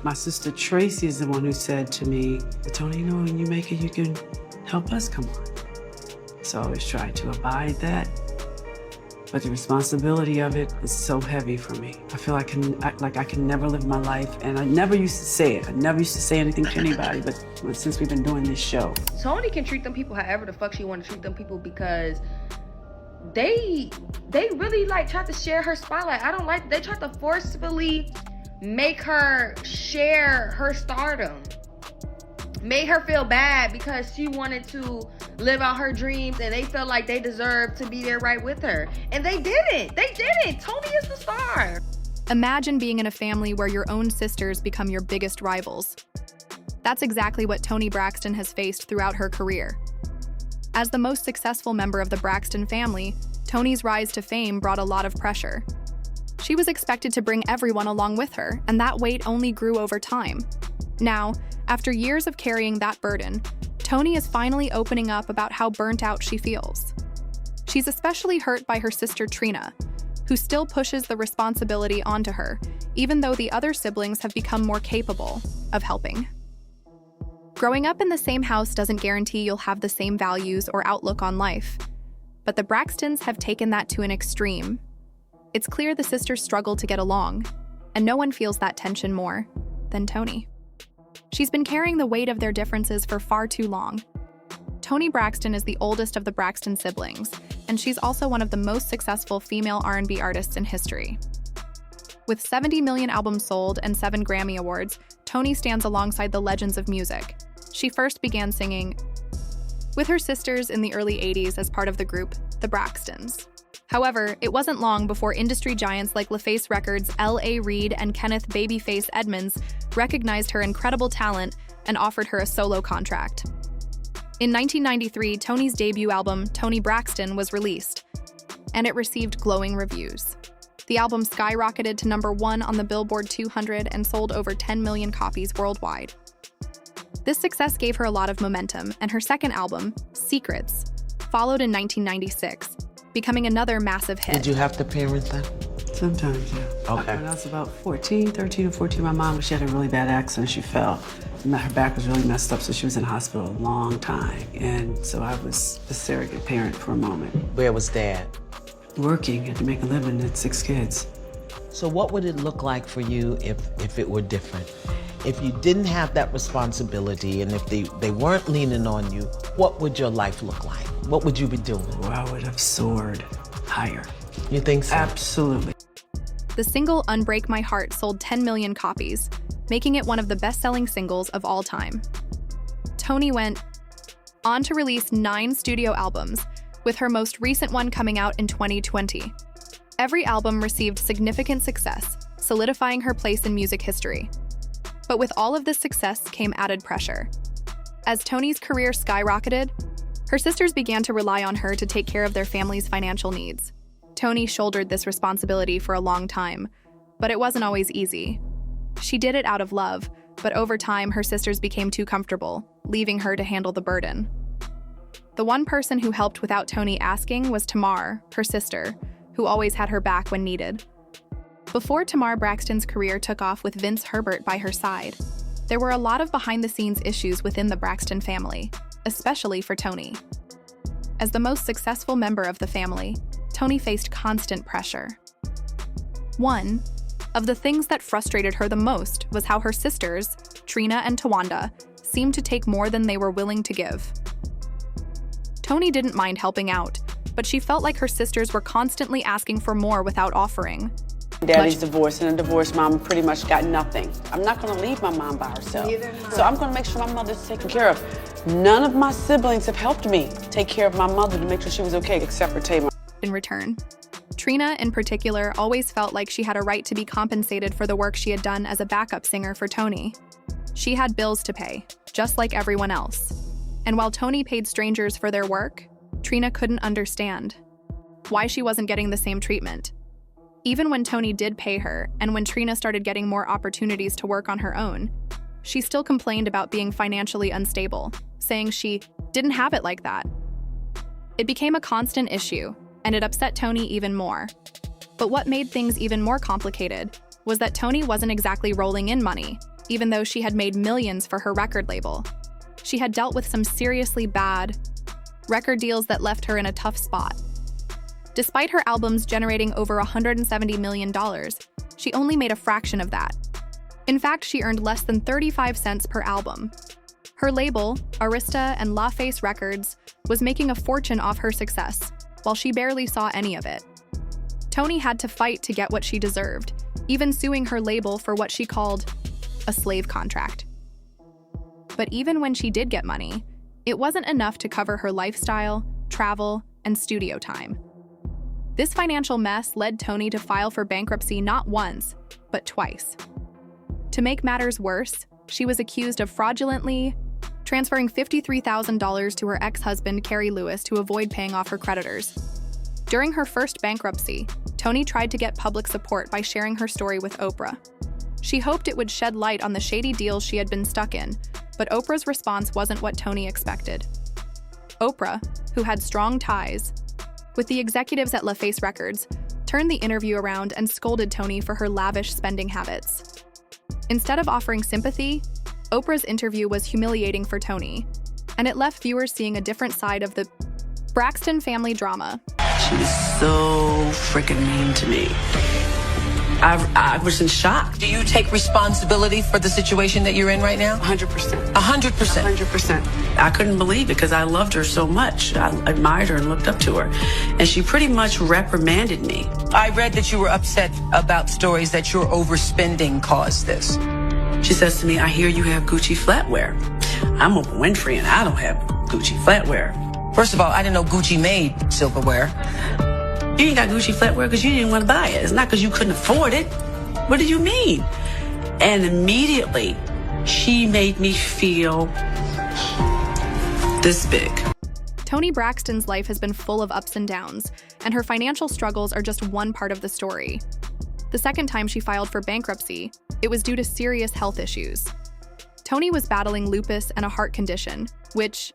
My sister Tracy is the one who said to me, Tony, you know, when you make it, you can help us come on. So I always try to abide that. But the responsibility of it is so heavy for me. I feel I can never live my life, and I never used to say it. I never used to say anything to anybody, but since we've been doing this show. Tony can treat them people however the fuck she want to treat them people, because they really like tried to share her spotlight. I don't like, they tried to forcefully make her share her stardom. Made her feel bad because she wanted to live out her dreams, and they felt like they deserved to be there right with her. And they didn't. They didn't. Tony is the star. Imagine being in a family where your own sisters become your biggest rivals. That's exactly what Toni Braxton has faced throughout her career. As the most successful member of the Braxton family, Toni's rise to fame brought a lot of pressure. She was expected to bring everyone along with her, and that weight only grew over time. Now, after years of carrying that burden, Toni is finally opening up about how burnt out she feels. She's especially hurt by her sister Trina, who still pushes the responsibility onto her, even though the other siblings have become more capable of helping. Growing up in the same house doesn't guarantee you'll have the same values or outlook on life, but the Braxtons have taken that to an extreme. It's clear the sisters struggle to get along, and no one feels that tension more than Toni. She's been carrying the weight of their differences for far too long. Toni Braxton is the oldest of the Braxton siblings, and she's also one of the most successful female R&B artists in history. With 70 million albums sold and 7 Grammy Awards, Toni stands alongside the legends of music. She first began singing with her sisters in the early 80s as part of the group The Braxtons. However, it wasn't long before industry giants like LaFace Records' L.A. Reid and Kenneth Babyface Edmonds recognized her incredible talent and offered her a solo contract. In 1993, Toni's debut album, Toni Braxton, was released, and it received glowing reviews. The album skyrocketed to #1 on the Billboard 200 and sold over 10 million copies worldwide. This success gave her a lot of momentum, and her second album, Secrets, followed in 1996, becoming another massive hit. Did you have to parent them? Sometimes, yeah. Okay. When I was about 13 or 14, my mom, she had a really bad accident. She fell. And her back was really messed up, so she was in the hospital a long time. And so I was a surrogate parent for a moment. Where was Dad? Working, had to make a living, had 6 kids. So what would it look like for you if it were different? If you didn't have that responsibility and if they weren't leaning on you, what would your life look like? What would you be doing? Well, I would have soared higher. You think so? Absolutely. The single Unbreak My Heart sold 10 million copies, making it one of the best-selling singles of all time. Toni went on to release 9 studio albums, with her most recent one coming out in 2020. Every album received significant success, solidifying her place in music history. But with all of this success came added pressure. As Toni's career skyrocketed, her sisters began to rely on her to take care of their family's financial needs. Toni shouldered this responsibility for a long time, but it wasn't always easy. She did it out of love, but over time her sisters became too comfortable, leaving her to handle the burden. The one person who helped without Toni asking was Tamar, her sister, who always had her back when needed. Before Tamar Braxton's career took off with Vince Herbert by her side, there were a lot of behind-the-scenes issues within the Braxton family, especially for Toni. As the most successful member of the family, Toni faced constant pressure. One of the things that frustrated her the most was how her sisters, Trina and Tawanda, seemed to take more than they were willing to give. Toni didn't mind helping out, but she felt like her sisters were constantly asking for more without offering. Daddy's divorced, and a divorced mom pretty much got nothing. I'm not going to leave my mom by herself. So I'm going to make sure my mother's taken care of. None of my siblings have helped me take care of my mother to make sure she was okay, except for Tamar. In return, Trina, in particular, always felt like she had a right to be compensated for the work she had done as a backup singer for Toni. She had bills to pay, just like everyone else. And while Toni paid strangers for their work, Trina couldn't understand why she wasn't getting the same treatment. Even when Toni did pay her, and when Trina started getting more opportunities to work on her own, she still complained about being financially unstable, saying she didn't have it like that. It became a constant issue, and it upset Toni even more. But what made things even more complicated was that Toni wasn't exactly rolling in money, even though she had made millions for her record label. She had dealt with some seriously bad record deals that left her in a tough spot. Despite her albums generating over $170 million, she only made a fraction of that. In fact, she earned less than 35 cents per album. Her label, Arista and LaFace Records, was making a fortune off her success, while she barely saw any of it. Toni had to fight to get what she deserved, even suing her label for what she called a slave contract. But even when she did get money, it wasn't enough to cover her lifestyle, travel, and studio time. This financial mess led Toni to file for bankruptcy not once, but twice. To make matters worse, she was accused of fraudulently transferring $53,000 to her ex-husband, Kerry Lewis, to avoid paying off her creditors. During her first bankruptcy, Toni tried to get public support by sharing her story with Oprah. She hoped it would shed light on the shady deals she had been stuck in, but Oprah's response wasn't what Toni expected. Oprah, who had strong ties with the executives at LaFace Records, turned the interview around and scolded Toni for her lavish spending habits. Instead of offering sympathy, Oprah's interview was humiliating for Toni, and it left viewers seeing a different side of the Braxton family drama. She was so freaking mean to me. I was in shock. Do you take responsibility for the situation that you're in right now? 100%. 100%. 100%. I couldn't believe it because I loved her so much. I admired her and looked up to her. And she pretty much reprimanded me. I read that you were upset about stories that your overspending caused this. She says to me, I hear you have Gucci flatware. I'm Oprah Winfrey and I don't have Gucci flatware. First of all, I didn't know Gucci made silverware. You ain't got Gucci flatware because you didn't want to buy it. It's not because you couldn't afford it. What do you mean? And immediately, she made me feel this big. Toni Braxton's life has been full of ups and downs, and her financial struggles are just one part of the story. The second time she filed for bankruptcy, it was due to serious health issues. Toni was battling lupus and a heart condition, which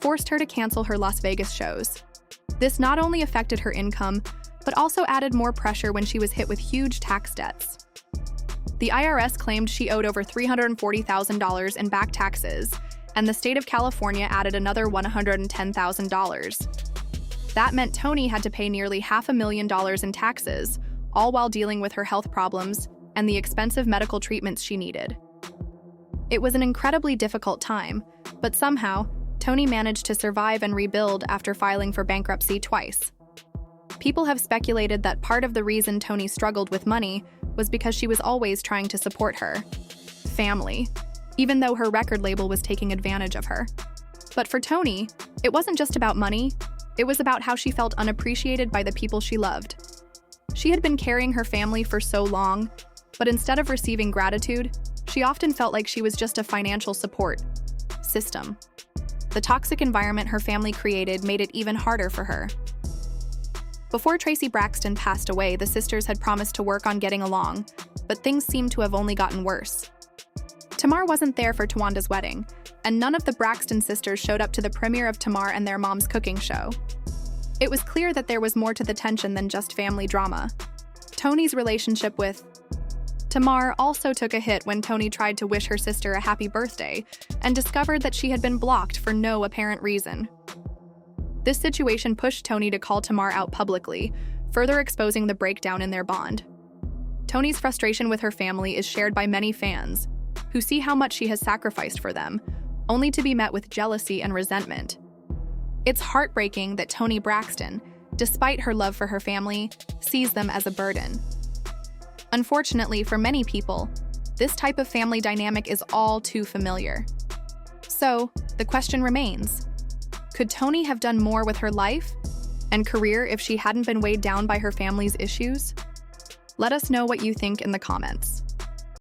forced her to cancel her Las Vegas shows. This not only affected her income, but also added more pressure when she was hit with huge tax debts. The IRS claimed she owed over $340,000 in back taxes, and the state of California added another $110,000. That meant Toni had to pay nearly $500,000 in taxes, all while dealing with her health problems and the expensive medical treatments she needed. It was an incredibly difficult time, but somehow, Toni managed to survive and rebuild after filing for bankruptcy twice. People have speculated that part of the reason Toni struggled with money was because she was always trying to support her family, even though her record label was taking advantage of her. But for Toni, it wasn't just about money, it was about how she felt unappreciated by the people she loved. She had been carrying her family for so long, but instead of receiving gratitude, she often felt like she was just a financial support system. The toxic environment her family created made it even harder for her. Before Tracy Braxton passed away, the sisters had promised to work on getting along, but things seemed to have only gotten worse. Tamar wasn't there for Tawanda's wedding, and none of the Braxton sisters showed up to the premiere of Tamar and their mom's cooking show. It was clear that there was more to the tension than just family drama. Toni's relationship with Tamar also took a hit when Toni tried to wish her sister a happy birthday and discovered that she had been blocked for no apparent reason. This situation pushed Toni to call Tamar out publicly, further exposing the breakdown in their bond. Toni's frustration with her family is shared by many fans, who see how much she has sacrificed for them, only to be met with jealousy and resentment. It's heartbreaking that Toni Braxton, despite her love for her family, sees them as a burden. Unfortunately, for many people, this type of family dynamic is all too familiar. So, the question remains, could Toni have done more with her life and career if she hadn't been weighed down by her family's issues? Let us know what you think in the comments.